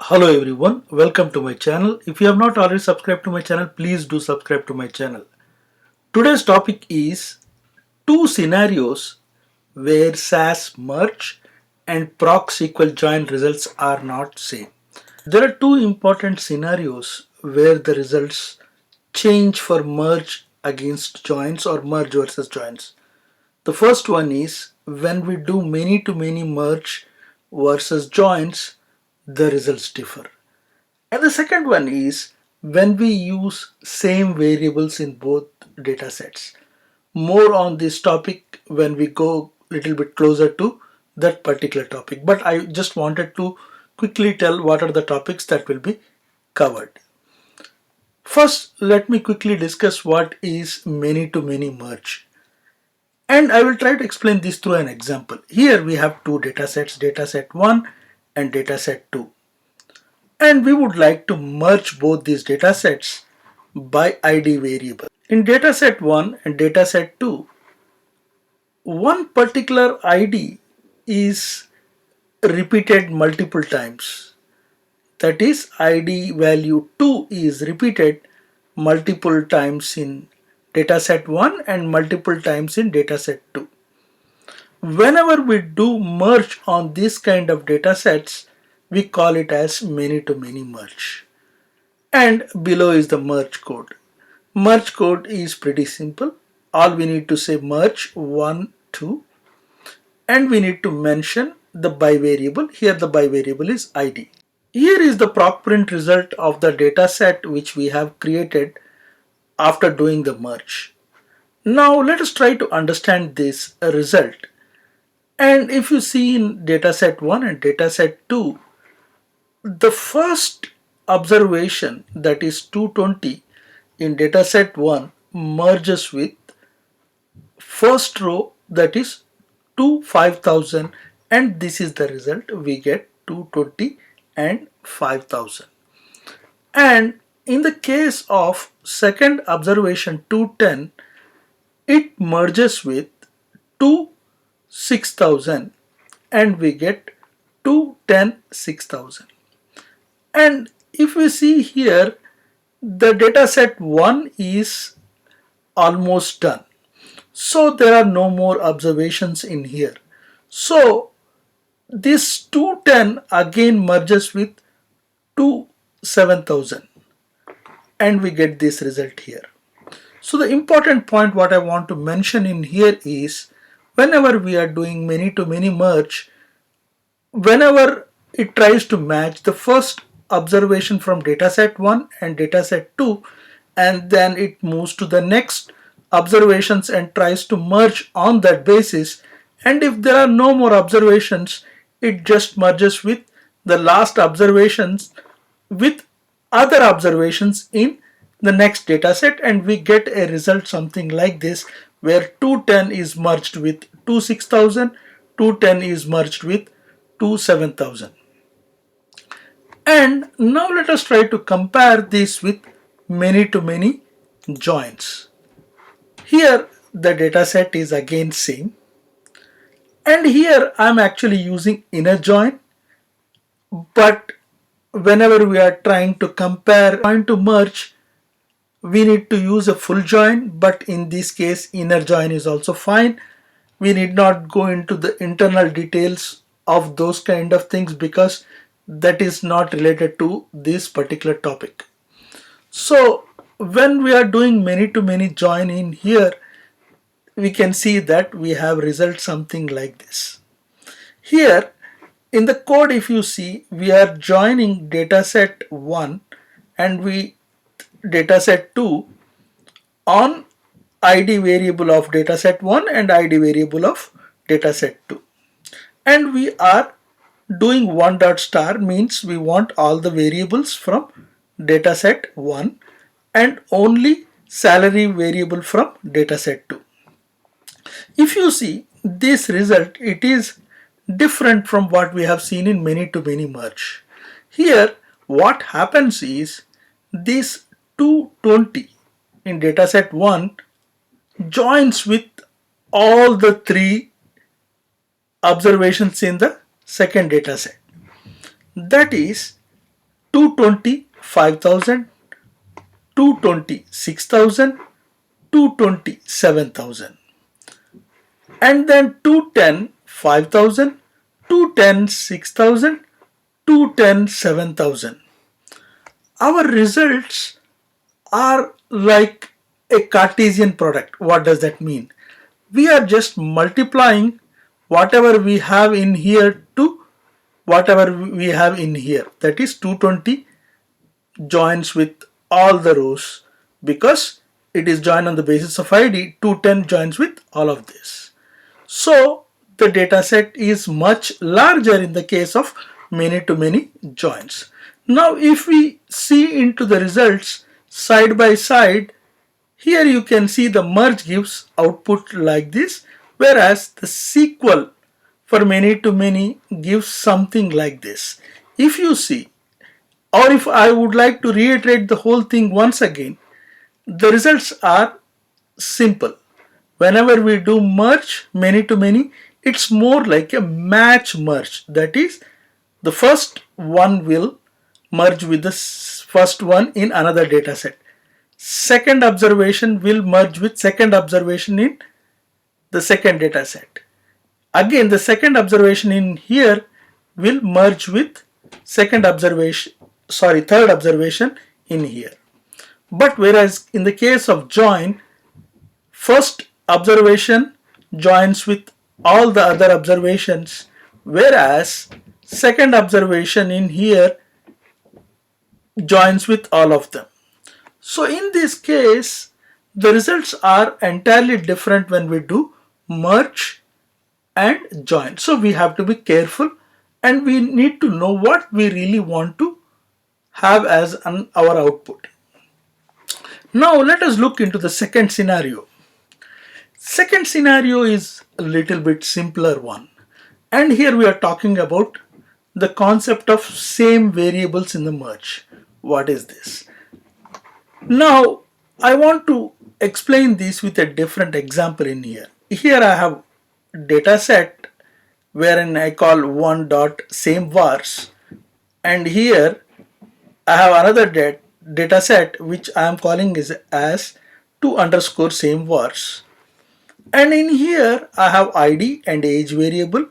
Hello everyone, welcome to my channel. If you have not already subscribed to my channel, please do subscribe to my channel. Today's topic is two scenarios where SAS merge and proc SQL join results are not same. There are two important scenarios where the results change for merge against joins or merge versus joins. The first one is when we do many to many merge versus joins, the results differ. And the second one is when we use same variables in both data sets. More on this topic when we go a little bit closer to that particular topic. But I just wanted to quickly tell what are the topics that will be covered. First, let me quickly discuss what is many to many merge. And I will try to explain this through an example. Here we have two data sets, dataset 1 and dataset 2. And we would like to merge both these data sets by ID variable. In dataset 1 and dataset 2, one particular ID is repeated multiple times. That is, ID value 2 is repeated multiple times in dataset 1 and multiple times in dataset 2. Whenever we do merge on this kind of data sets, we call it as many to many merge. And below is the merge code. Merge code is pretty simple. All we need to say merge 1, 2, and we need to mention the by variable. Here the by variable is ID. Here is the proc print result of the data set which we have created after doing the merge. Now let us try to understand this result. And if you see in dataset 1 and dataset 2, the first observation, that is 220 in dataset 1, merges with first row, that is 5000, and this is the result. We get 220 and 5000. And in the case of second observation 210, it merges with 2 6000 and we get 210 6000. And if we see here, the data set 1 is almost done. So there are no more observations in here. So this 210 again merges with 2 7000 and we get this result here. So the important point what I want to mention in here is whenever we are doing many to many merge, whenever it tries to match the first observation from dataset 1 and dataset 2 and then it moves to the next observations and tries to merge on that basis, and if there are no more observations, it just merges with the last observations with other observations in the next dataset, and we get a result something like this where 210 is merged with 2 6000, 210 is merged with 2 7000. And now let us try to compare this with many to many joins. Here the data set is again same, and here I am actually using inner join, but whenever we are trying to compare, trying to merge, we need to use a full join, but in this case inner join is also fine. We need not go into the internal details of those kind of things because that is not related to this particular topic. So when we are doing many to many join in here, we can see that we have result something like this. Here in the code, if you see, we are joining dataset 1 and we dataset 2 on ID variable of dataset 1 and ID variable of dataset 2, and we are doing 1 dot star means we want all the variables from dataset 1 and only salary variable from dataset 2. If you see this result, it is different from what we have seen in many to many merge. Here what happens is this 220 in dataset 1 joins with all the three observations in the second dataset. That is, 220 5,000, 220 6,000, 220 7,000, and then 210 5,000, 210 6,000, 210 7,000. Our results are like a Cartesian product. What does that mean? We are just multiplying whatever we have in here to whatever we have in here. That is 220 joins with all the rows because it is joined on the basis of ID. 210 joins with all of this. So the data set is much larger in the case of many-to-many joins. Now if we see into the results side by side, here you can see the merge gives output like this, whereas the SQL for many-to-many gives something like this. If you see, or if I would like to reiterate the whole thing once again, the results are simple. Whenever we do merge many-to-many, it's more like a match merge. That is, the first one will merge with the first one in another data set. Second observation will merge with second observation in the second data set. Again, the second observation in here will merge with third observation in here. But whereas in the case of join, first observation joins with all the other observations, whereas second observation in here joins with all of them. So in this case, the results are entirely different when we do merge and join. So we have to be careful and we need to know what we really want to have as our output. Now let us look into the second scenario. Second scenario is a little bit simpler one. And here we are talking about the concept of same variables in the merge. What is this? Now I want to explain this with a different example in here. Here I have data set wherein I call one dot same vars, and here I have another data set which I am calling as 2 underscore same vars, and in here I have ID and age variable,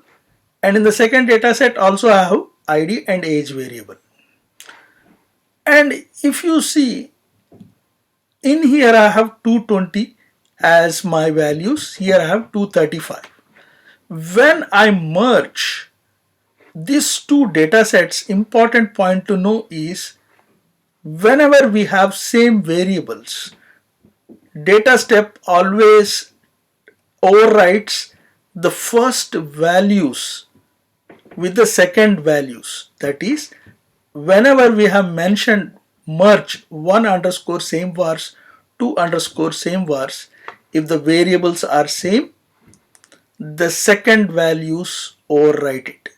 and in the second data set also I have ID and age variable. And if you see, in here I have 220 as my values, here I have 235. When I merge these two data sets, important point to know is whenever we have same variables, data step always overwrites the first values with the second values. That is, whenever we have mentioned merge 1 underscore same vars, 2 underscore same vars, if the variables are same, the second values overwrite it.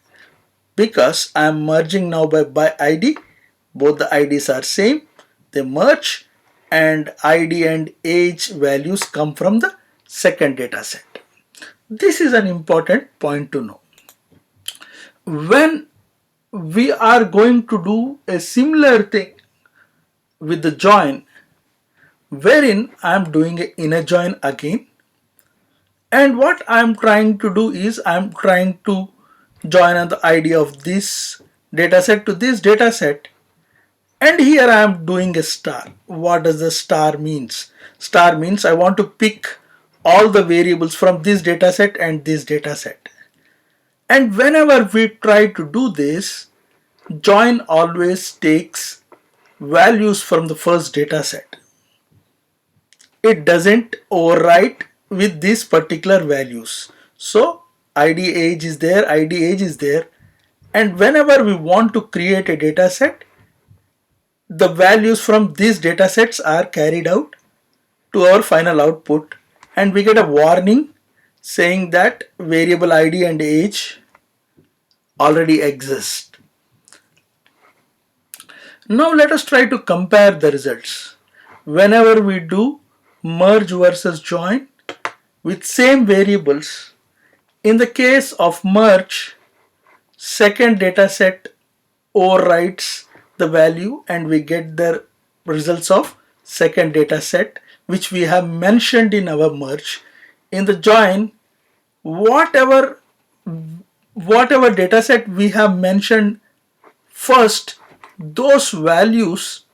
Because I am merging now by ID, both the IDs are same, they merge, and ID and age values come from the second data set. This is an important point to know. When we are going to do a similar thing with the join, wherein I am doing an inner join again, and what I am trying to do is I am trying to join on the ID of this dataset to this dataset, and here I am doing a star. What does the star means? Star means I want to pick all the variables from this dataset and this dataset. And whenever we try to do this, join always takes values from the first dataset. It doesn't overwrite with these particular values. So ID age is there, ID age is there, and whenever we want to create a data set, the values from these data sets are carried out to our final output, and we get a warning saying that variable ID and age already exist. Now let us try to compare the results. Whenever we do merge versus join with same variables, in the case of merge, second data set overwrites the value and we get the results of second data set which we have mentioned in our merge. In the join, whatever data set we have mentioned first, those values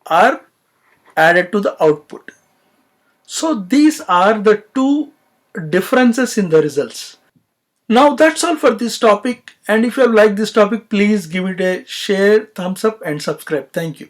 are added to the output. So these are the two differences in the results. Now that's all for this topic, and if you have liked this topic, please give it a share, thumbs up and subscribe. Thank you.